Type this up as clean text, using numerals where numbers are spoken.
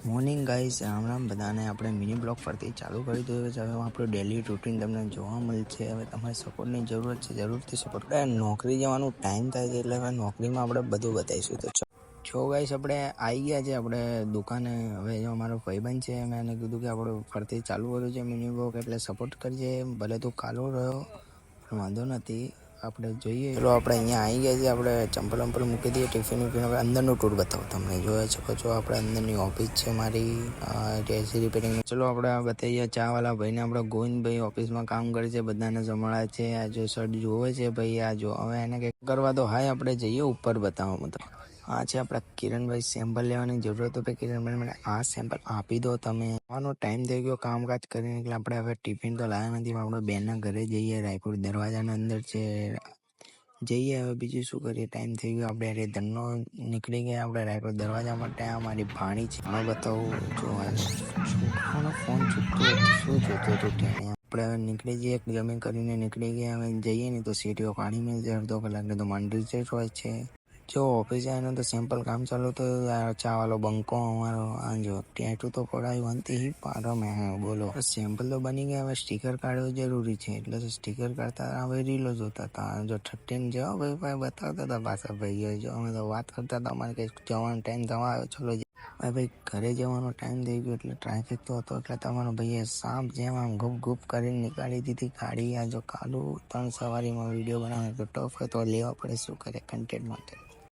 Morning guys, Ram Ram બધાને. આપણે mini blog ફરતી ચાલુ કરી દીધું છે. હવે આપણું ડેલી રૂટીન તમને જોવા મળશે. હવે તમારે સપોર્ટની જરૂરત છે, જરૂરથી સપોર્ટ. નોકરી જવાનું ટાઈમ થાય છે, એટલે હવે નોકરીમાં આપણે બધું બતાવીશું. તો જો ગાઈસ, આપણે આવી ગયા છે આપણે દુકાને. હવે જો અમારો ભાઈબંધ છે, મેં એને કીધું કે આપણે ફરતી ચાલુ કર્યું છે મિની બ્લોગ, એટલે સપોર્ટ કરજે. ભલે તું કાલો રહ્યો પણ વાંધો નથી, આપણે જોઈએ. ચલો આપણે અહીંયા આવી ગયા છીએ. આપણે ચંપલ વંપલ મૂકી દઈએ, ટિફિન વિફિન. હવે અંદરનું ટૂર બતાવો તમને. જોઈ શકો છો આપણે અંદરની ઓફિસ છે મારી, એસી રિપેરિંગ. ચલો આપણે બતાવીએ ચાવાળા ભાઈને. આપણે ગોવિંદભાઈ ઓફિસમાં કામ કરે છે, બધાને સંભાળે છે. આ જો શર્ટ જોવે છે ભાઈ, આ જો. હવે એને કંઈક કરવા તો હાય, આપણે જઈએ ઉપર બતાવવા. મતલબ આ છે આપણા કિરણભાઈ. સેમ્પલ લેવાની જરૂરત હોય કિરણભાઈ, મને આ સેમ્પલ આપી દો તમે. આવવાનો ટાઈમ થઈ ગયો કામકાજ કરીને, એટલે આપણે હવે ટિફિન તો લાવ્યા નથી. આપણે બેનના ઘરે જઈએ, રાયપુર દરવાજાના અંદર છે, જઈએ. હવે બીજું શું કરીએ, ટાઈમ થઈ ગયો. આપણે અરે ધનનો નીકળી ગયા આપણે રાયપુર દરવાજા માટે. આ મારી ભાણી છે, આનો બતાવું. જો છોકરાનો ફોન ચૂકતો શું જોતો હતો તેને. આપણે હવે નીકળી જઈએ, જમીન કરીને નીકળી ગયા. હવે જઈએ ને તો સીટીઓ કાઢી મળશે. અડધો કલાક તો માંડવી જ હોય છે. જો ઓફિસે આવીને તો સિમ્પલ કામ ચાલુ તો ચા વાલો બંકો અમારો. આ જો ટેટુ તો પડાયું અંતે પારો મેં. બોલો, સેમ્પલ તો બની ગયા. હવે સ્ટીકર કાઢવું જરૂરી છે, એટલે તો સ્ટીકર કાઢતા હવે રીલો જોતા હતા. જો 13 જેવા ભાઈ બતાવતા હતા પાછા ભાઈઓ. જો અમે તો વાત કરતા હતા, અમારે કંઈક જવાનો ટાઈમ થવા આવ્યો, ચલો ભાઈ ઘરે જવાનો ટાઈમ થઈ ગયો. એટલે ટ્રાફિક તો હતો, એટલે તમારો ભાઈએ સાપ જેમ આમ ગુપ કરીને નીકાળી દીધી ગાડી. આ જો કાલું 3 સવારીમાં વિડીયો બનાવે તો ટફ હોય, તો લેવા પડે, શું કરે કન્ટેન્ટ માટે.